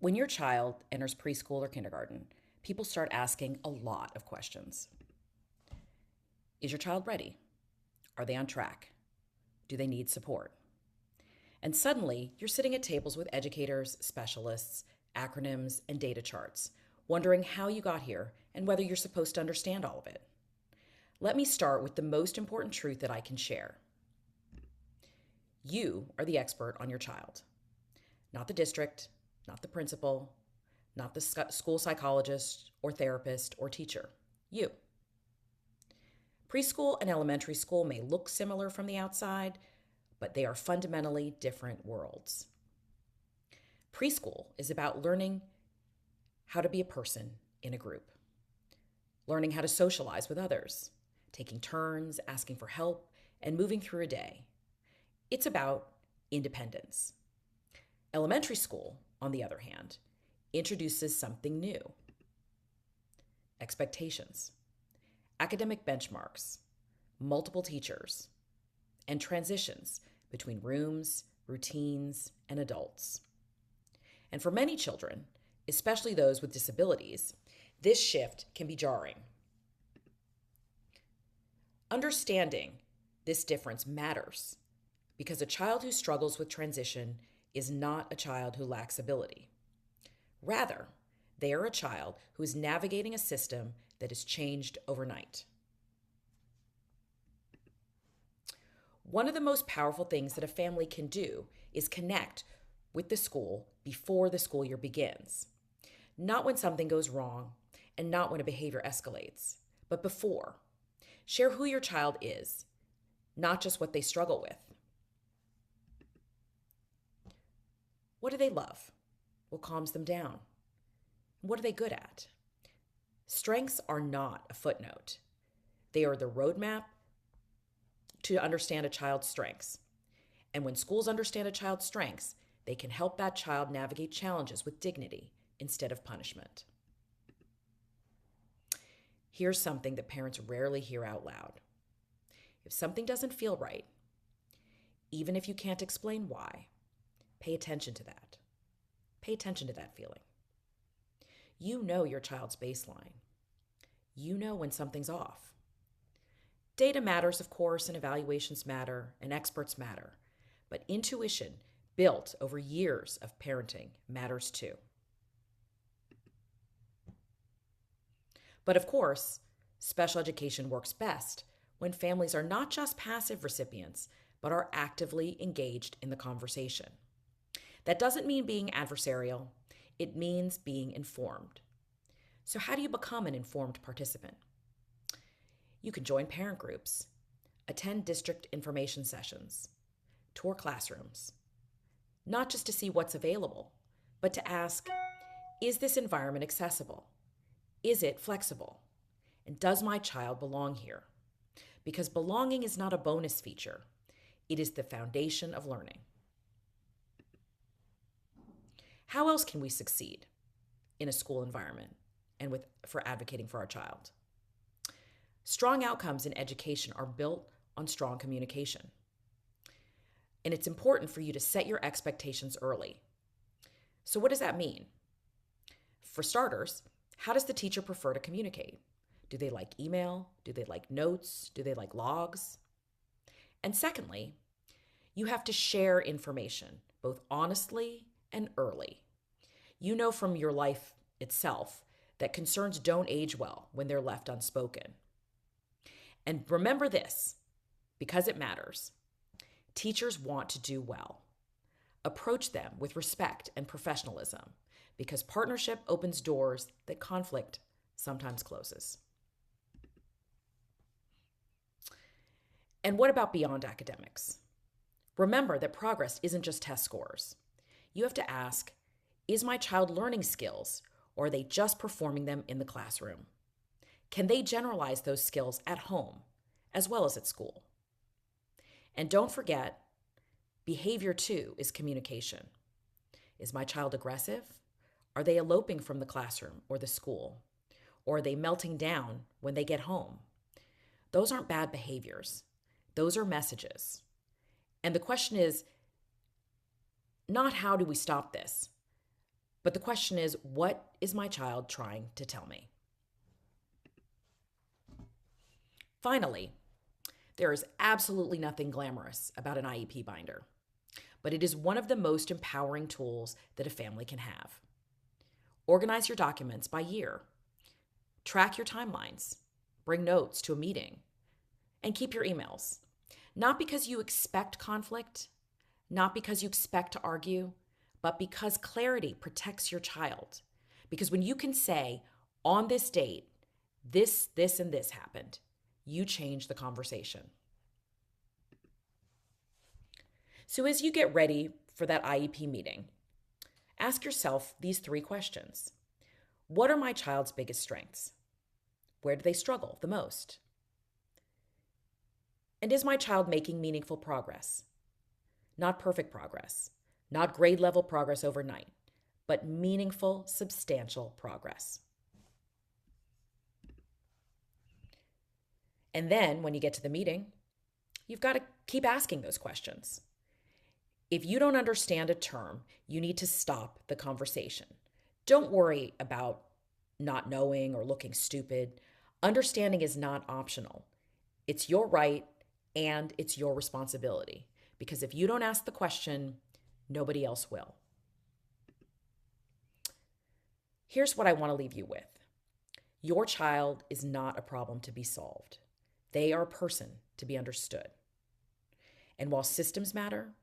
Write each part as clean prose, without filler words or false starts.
When your child enters preschool or kindergarten, people start asking a lot of questions. Is your child ready? Are they on track? Do they need support? And suddenly, you're sitting at tables with educators, specialists, acronyms, and data charts, wondering how you got here and whether you're supposed to understand all of it. Let me start with the most important truth that I can share. You are the expert on your child, not the district, not the principal, not the school psychologist or therapist or teacher. You. Preschool and elementary school may look similar from the outside, but they are fundamentally different worlds. Preschool is about learning how to be a person in a group, learning how to socialize with others, taking turns, asking for help, and moving through a day. It's about independence. Elementary school, on the other hand, introduces something new: expectations, academic benchmarks, multiple teachers, and transitions between rooms, routines, and adults. And for many children, especially those with disabilities, this shift can be jarring. Understanding this difference matters because a child who struggles with transition is not a child who lacks ability. Rather, they are a child who is navigating a system that has changed overnight. One of the most powerful things that a family can do is connect with the school before the school year begins. Not when something goes wrong and not when a behavior escalates, but before. Share who your child is, not just what they struggle with. What do they love? What calms them down? What are they good at? Strengths are not a footnote. They are the roadmap to understand a child's strengths. And when schools understand a child's strengths, they can help that child navigate challenges with dignity instead of punishment. Here's something that parents rarely hear out loud. If something doesn't feel right, even if you can't explain why, pay attention to that. Pay attention to that feeling. You know your child's baseline. You know when something's off. Data matters, of course, and evaluations matter, and experts matter, but intuition built over years of parenting matters too. But of course, special education works best when families are not just passive recipients, but are actively engaged in the conversation. That doesn't mean being adversarial. It means being informed. So how do you become an informed participant? You can join parent groups, attend district information sessions, tour classrooms, not just to see what's available, but to ask, is this environment accessible? Is it flexible? And does my child belong here? Because belonging is not a bonus feature. It is the foundation of learning. How else can we succeed in a school environment and for advocating for our child? Strong outcomes in education are built on strong communication. And it's important for you to set your expectations early. So what does that mean? For starters, how does the teacher prefer to communicate? Do they like email? Do they like notes? Do they like logs? And secondly, you have to share information, both honestly and early. You know from your life itself that concerns don't age well when they're left unspoken. And remember this, because it matters. Teachers want to do well. Approach them with respect and professionalism, because partnership opens doors that conflict sometimes closes. And what about beyond academics? Remember that progress isn't just test scores. You have to ask, is my child learning skills, or are they just performing them in the classroom? Can they generalize those skills at home as well as at school? And don't forget, behavior too is communication. Is my child aggressive? Are they eloping from the classroom or the school? Or are they melting down when they get home? Those aren't bad behaviors. Those are messages. And the question is not how do we stop this, But the question is, what is my child trying to tell me? Finally, there is absolutely nothing glamorous about an IEP binder, but it is one of the most empowering tools that a family can have. Organize your documents by year. Track your timelines. Bring notes to a meeting. And keep your emails. Not because you expect conflict, not because you expect to argue, but because clarity protects your child. Because when you can say, on this date, this, and this happened, you change the conversation. So as you get ready for that IEP meeting, ask yourself these 3 questions. What are my child's biggest strengths? Where do they struggle the most? And is my child making meaningful progress? Not perfect progress, not grade level progress overnight, but meaningful, substantial progress. And then when you get to the meeting, you've got to keep asking those questions. If you don't understand a term, you need to stop the conversation. Don't worry about not knowing or looking stupid. Understanding is not optional. It's your right and it's your responsibility. Because if you don't ask the question, nobody else will. Here's what I want to leave you with. Your child is not a problem to be solved. They are a person to be understood. And while systems matter,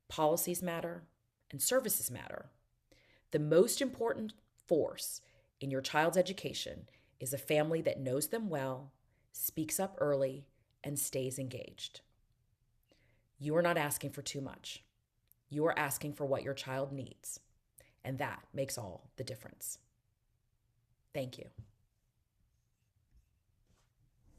policies matter, and services matter, the most important force in your child's education is a family that knows them well, speaks up early, and stays engaged. You are not asking for too much. You are asking for what your child needs, and that makes all the difference. Thank you.